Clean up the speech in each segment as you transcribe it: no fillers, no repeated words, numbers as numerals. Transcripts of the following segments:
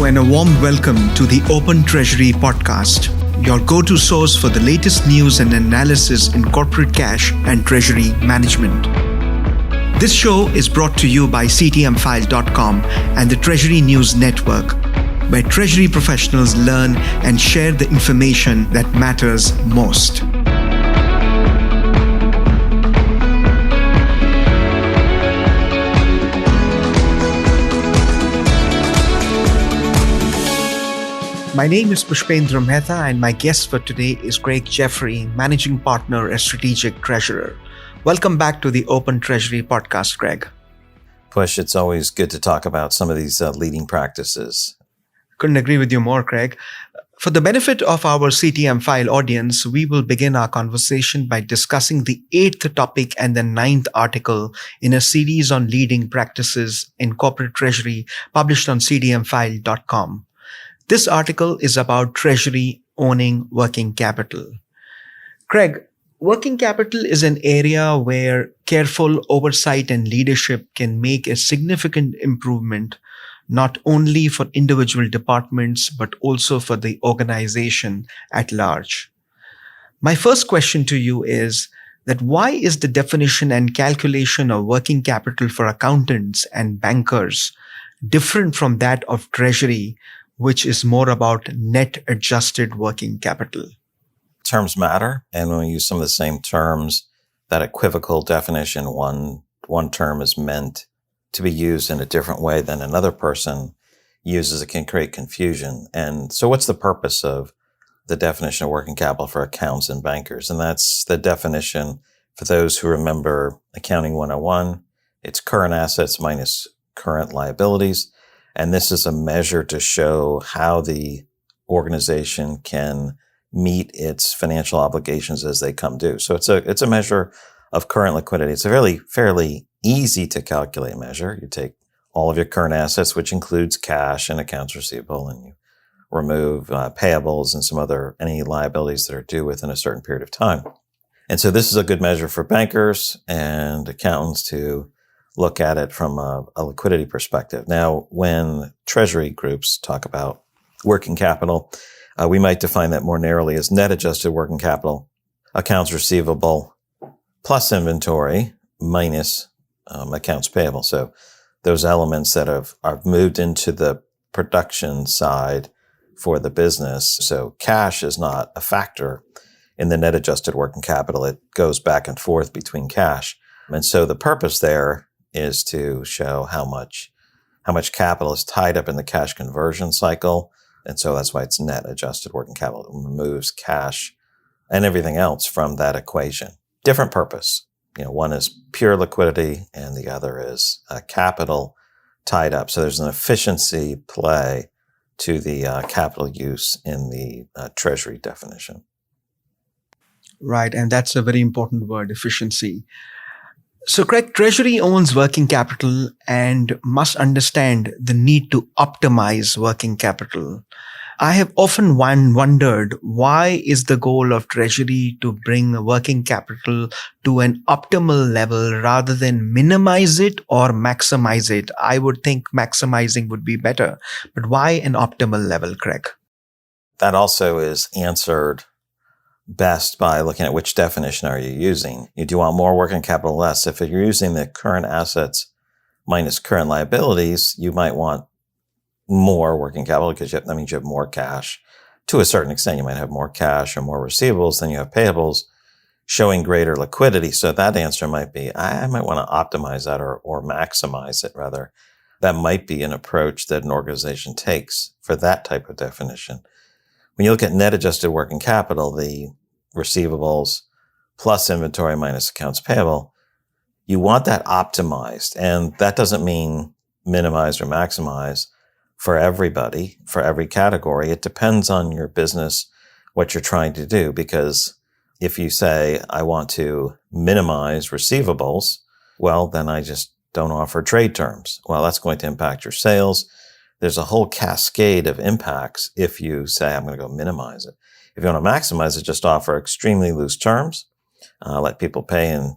and a warm welcome to the Open Treasury podcast, your go-to source for the latest news and analysis in corporate cash and treasury management. This show is brought to you by CTMfile.com and the Treasury News Network, where treasury professionals learn and share the information that matters most. My name is Pushpendra Mehta, and my guest for today is Craig Jeffery, Managing Partner and Strategic Treasurer. Welcome back to the Open Treasury podcast, Craig. Push, it's always good to talk about some of these leading practices. Couldn't agree with you more, Craig. For the benefit of our CTMfile audience, we will begin our conversation by discussing the 8th topic and the 9th article in a series on leading practices in corporate treasury published on CTMfile.com. This article is about Treasury owning working capital. Craig, working capital is an area where careful oversight and leadership can make a significant improvement, not only for individual departments, but also for the organization at large. My first question to you is that why is the definition and calculation of working capital for accountants and bankers different from that of Treasury, which is more about net adjusted working capital? Terms matter, and when we use some of the same terms, that equivocal definition, one term is meant to be used in a different way than another person uses, it can create confusion. And so what's the purpose of the definition of working capital for accountants and bankers? And that's the definition, for those who remember Accounting 101, it's current assets minus current liabilities. And this is a measure to show how the organization can meet its financial obligations as they come due. So it's a measure of current liquidity. It's a fairly easy to calculate measure. You take all of your current assets, which includes cash and accounts receivable, and you remove payables and any liabilities that are due within a certain period of time. And so this is a good measure for bankers and accountants to look at it from a liquidity perspective. Now, when treasury groups talk about working capital, we might define that more narrowly as net adjusted working capital, accounts receivable plus inventory minus accounts payable. So those elements that have moved into the production side for the business. So cash is not a factor in the net adjusted working capital. It goes back and forth between cash. And so the purpose there is to show how much capital is tied up in the cash conversion cycle. And so that's why it's net adjusted working capital. It removes cash and everything else from that equation. Different purpose. One is pure liquidity and the other is capital tied up. So there's an efficiency play to the capital use in the treasury definition. Right. And that's a very important word, efficiency. So, Craig, Treasury owns working capital and must understand the need to optimize working capital. I have often wondered, why is the goal of Treasury to bring working capital to an optimal level rather than minimize it or maximize it? I would think maximizing would be better, but why an optimal level, Craig? That also is answered best by looking at which definition are you using. You do want more working capital, less. If you're using the current assets minus current liabilities, you might want more working capital because that means you have more cash. To a certain extent, you might have more cash or more receivables than you have payables, showing greater liquidity. So that answer might be, I might want to optimize that or maximize it rather. That might be an approach that an organization takes for that type of definition. When you look at net adjusted working capital, the receivables plus inventory minus accounts payable, you want that optimized. And that doesn't mean minimize or maximize for everybody, for every category. It depends on your business, what you're trying to do. Because if you say, I want to minimize receivables, well, then I just don't offer trade terms. Well, that's going to impact your sales. There's a whole cascade of impacts if you say, I'm going to go minimize it. If you want to maximize it, just offer extremely loose terms, let people pay in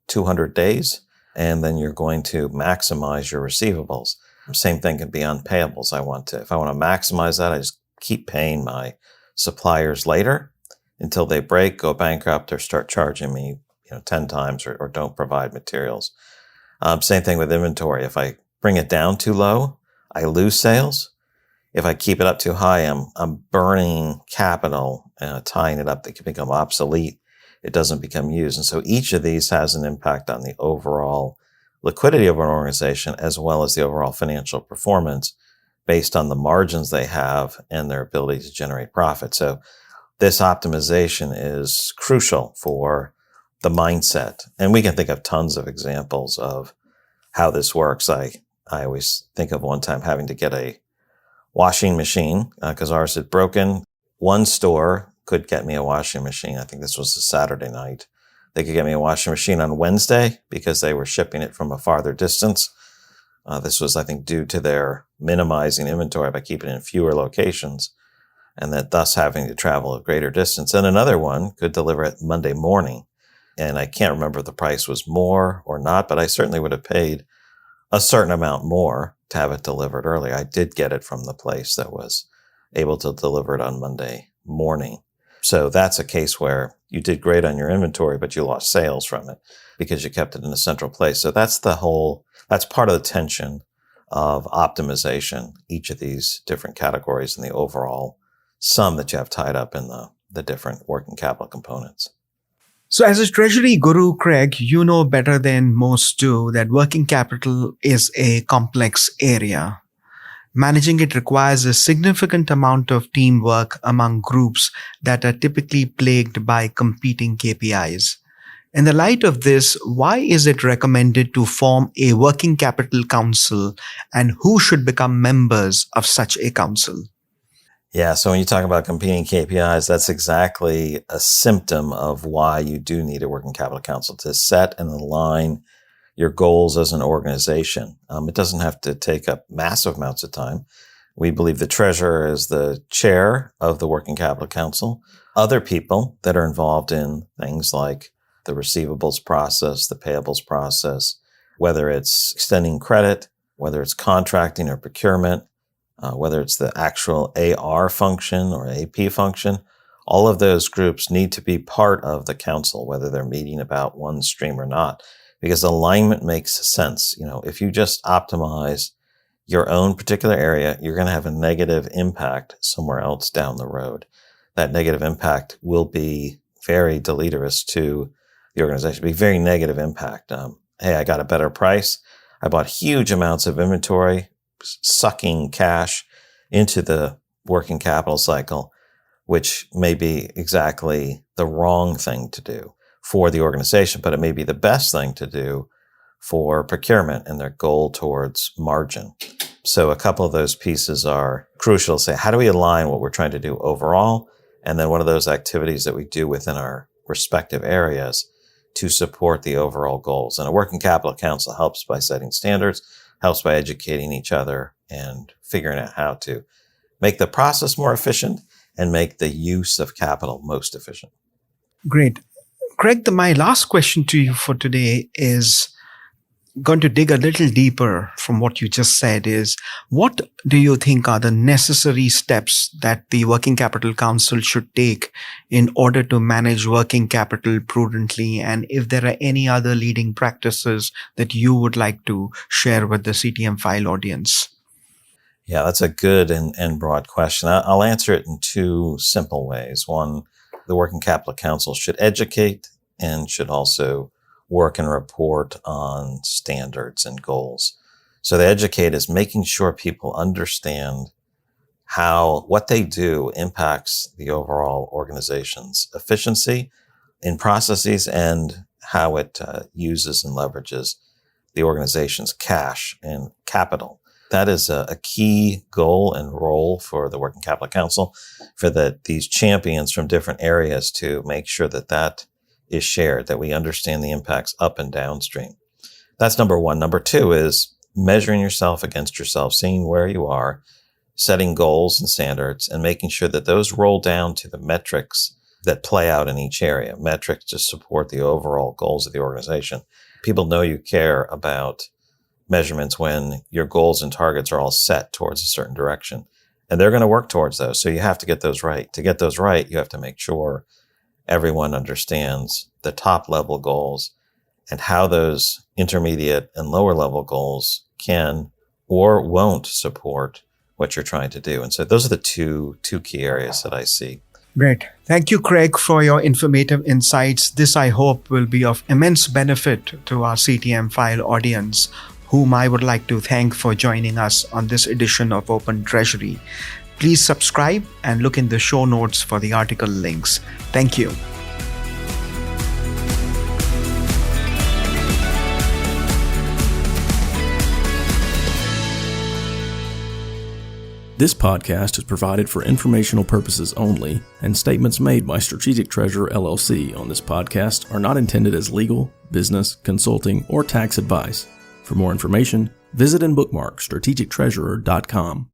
200 days, and then you're going to maximize your receivables. Same thing can be on payables. If I want to maximize that, I just keep paying my suppliers later until they break, go bankrupt, or start charging me, 10 times or don't provide materials. Same thing with inventory. If I bring it down too low, I lose sales. If I keep it up too high, I'm burning capital, tying it up that can become obsolete. It doesn't become used. And so each of these has an impact on the overall liquidity of an organization as well as the overall financial performance based on the margins they have and their ability to generate profit. So this optimization is crucial for the mindset. And we can think of tons of examples of how this works. I always think of one time having to get a washing machine because ours had broken. One store could get me a washing machine. I think this was a Saturday night. They could get me a washing machine on Wednesday because they were shipping it from a farther distance. This was, I think, due to their minimizing inventory by keeping it in fewer locations and that thus having to travel a greater distance. And another one could deliver it Monday morning. And I can't remember if the price was more or not, but I certainly would have paid a certain amount more to have it delivered early. I did get it from the place that was able to deliver it on Monday morning. So that's a case where you did great on your inventory, but you lost sales from it because you kept it in a central place. So that's part of the tension of optimization, each of these different categories and the overall sum that you have tied up in the different working capital components. So as a treasury guru, Craig, you know better than most do that working capital is a complex area. Managing it requires a significant amount of teamwork among groups that are typically plagued by competing KPIs. In the light of this, why is it recommended to form a working capital council, and who should become members of such a council? Yeah, so when you talk about competing KPIs, that's exactly a symptom of why you do need a working capital council to set and align your goals as an organization. It doesn't have to take up massive amounts of time. We believe the treasurer is the chair of the working capital council. Other people that are involved in things like the receivables process, the payables process, whether it's extending credit, whether it's contracting or procurement, whether it's the actual AR function or AP function, all of those groups need to be part of the council, whether they're meeting about one stream or not, because alignment makes sense. If you just optimize your own particular area, you're going to have a negative impact somewhere else down the road. That negative impact will be very deleterious to the organization, be very negative impact. Hey, I got a better price. I bought huge amounts of inventory, sucking cash into the working capital cycle, which may be exactly the wrong thing to do for the organization, but it may be the best thing to do for procurement and their goal towards margin. So a couple of those pieces are crucial to say, how do we align what we're trying to do overall? And then what are those activities that we do within our respective areas to support the overall goals? And a working capital council helps by setting standards, helps by educating each other and figuring out how to make the process more efficient and make the use of capital most efficient. Great. Craig, my last question to you for today is going to dig a little deeper from what you just said is, what do you think are the necessary steps that the Working Capital Council should take in order to manage working capital prudently? And if there are any other leading practices that you would like to share with the CTMfile audience? Yeah, that's a good and broad question. I'll answer it in two simple ways. One, the Working Capital Council should educate and should also work and report on standards and goals. So the educate is making sure people understand how what they do impacts the overall organization's efficiency in processes and how it uses and leverages the organization's cash and capital. That is a key goal and role for the Working Capital Council, for these champions from different areas to make sure that is shared, that we understand the impacts up and downstream. That's number one. Number two is measuring yourself against yourself, seeing where you are, setting goals and standards, and making sure that those roll down to the metrics that play out in each area, metrics to support the overall goals of the organization. People know you care about measurements when your goals and targets are all set towards a certain direction. And they're going to work towards those. So you have to get those right. To get those right, you have to make sure everyone understands the top level goals and how those intermediate and lower level goals can or won't support what you're trying to do. And so those are the two key areas that I see. Great. Thank you, Craig, for your informative insights. This, I hope, will be of immense benefit to our CTMfile audience, whom I would like to thank for joining us on this edition of Open Treasury. Please subscribe and look in the show notes for the article links. Thank you. This podcast is provided for informational purposes only, and statements made by Strategic Treasurer LLC on this podcast are not intended as legal, business, consulting, or tax advice. For more information, visit and bookmark strategictreasurer.com.